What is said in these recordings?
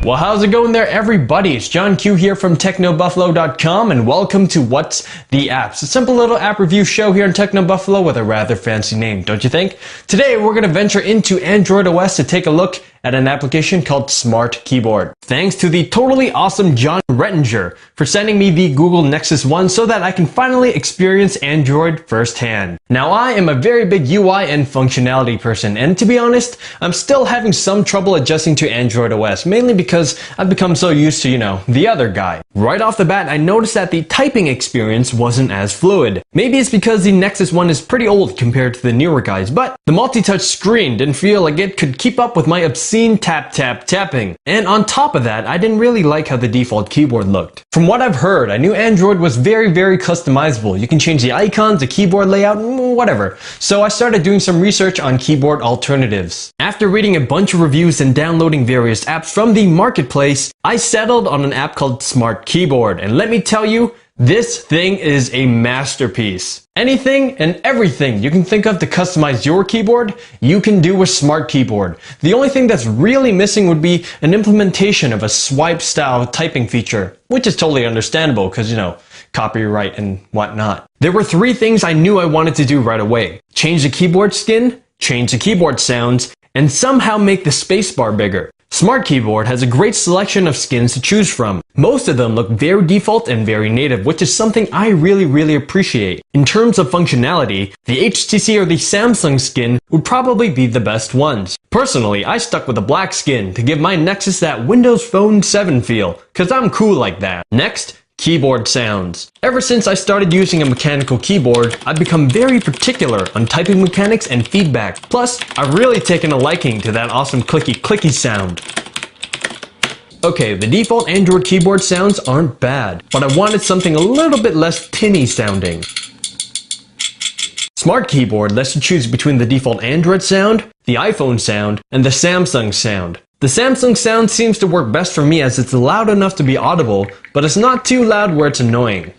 Well, how's it going there, everybody? It's John Q here from TechnoBuffalo.com, and welcome to What's the Apps, a simple little app review show here in Techno Buffalo with a rather fancy name, don't you think? Today, we're going to venture into Android OS to take a look at an application called Smart Keyboard. Thanks to the totally awesome John Rettinger for sending me the Google Nexus 1 so that I can finally experience Android firsthand. Now, I am a very big UI and functionality person, and to be honest, I'm still having some trouble adjusting to Android OS, mainly because I've become so used to, the other guy. Right off the bat, I noticed that the typing experience wasn't as fluid. Maybe it's because the Nexus 1 is pretty old compared to the newer guys, but the multi-touch screen didn't feel like it could keep up with my obscene tapping. And on top of that, I didn't really like how the default keyboard looked. From what I've heard, I knew Android was very customizable. You can change the icons, the keyboard layout, whatever. So I started doing some research on keyboard alternatives. After reading a bunch of reviews and downloading various apps from the marketplace, I settled on an app called Smart Keyboard. And let me tell you, this thing is a masterpiece. Anything and everything you can think of to customize your keyboard, you can do with Smart Keyboard. The only thing that's really missing would be an implementation of a swipe-style typing feature, which is totally understandable because, copyright and whatnot. There were three things I knew I wanted to do right away. Change the keyboard skin, change the keyboard sounds, and somehow make the spacebar bigger. Smart Keyboard has a great selection of skins to choose from. Most of them look very default and very native, which is something I really appreciate. In terms of functionality, the HTC or the Samsung skin would probably be the best ones. Personally, I stuck with the black skin to give my Nexus that Windows Phone 7 feel, cause I'm cool like that. Next, keyboard sounds. Ever since I started using a mechanical keyboard, I've become very particular on typing mechanics and feedback. Plus, I've really taken a liking to that awesome clicky sound. Okay, the default Android keyboard sounds aren't bad, but I wanted something a little bit less tinny sounding. Smart Keyboard lets you choose between the default Android sound, the iPhone sound, and the Samsung sound. The Samsung sound seems to work best for me as it's loud enough to be audible, but it's not too loud where it's annoying.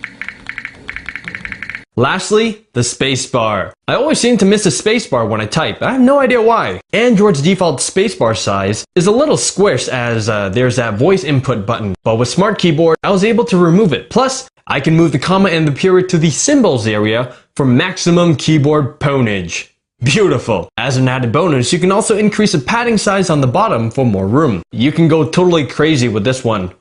Lastly, the spacebar. I always seem to miss the spacebar when I type. I have no idea why. Android's default spacebar size is a little squished as there's that voice input button, but with Smart Keyboard, I was able to remove it. Plus, I can move the comma and the period to the symbols area for maximum keyboard ponage. Beautiful. As an added bonus, you can also increase the padding size on the bottom for more room. You can go totally crazy with this one.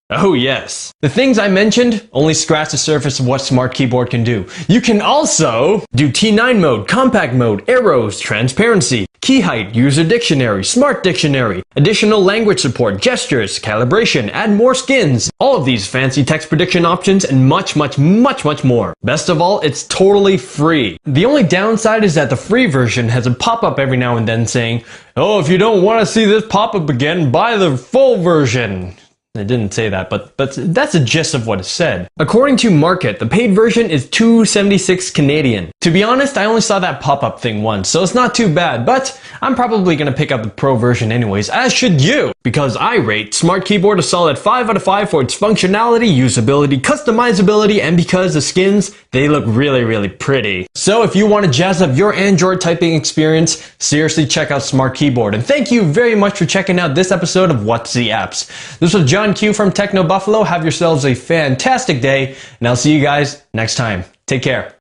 Oh yes. The things I mentioned only scratch the surface of what Smart Keyboard can do. You can also do T9 mode, compact mode, arrows, transparency, key height, user dictionary, smart dictionary, additional language support, gestures, calibration, add more skins, all of these fancy text prediction options, and much more. Best of all, it's totally free. The only downside is that the free version has a pop-up every now and then saying, "Oh, if you don't want to see this pop-up again, buy the full version." It didn't say that, but that's the gist of what it said. According to Market, the paid version is $276 Canadian. To be honest, I only saw that pop-up thing once, so it's not too bad, but I'm probably gonna pick up the pro version anyways, as should you, because I rate Smart Keyboard a solid 5 out of 5 for its functionality, usability, customizability, and because the skins, they look really pretty. So if you want to jazz up your Android typing experience, seriously check out Smart Keyboard. And thank you very much for checking out this episode of What's the Apps. This was John Q from Techno Buffalo. Have yourselves a fantastic day, and I'll see you guys next time. Take care.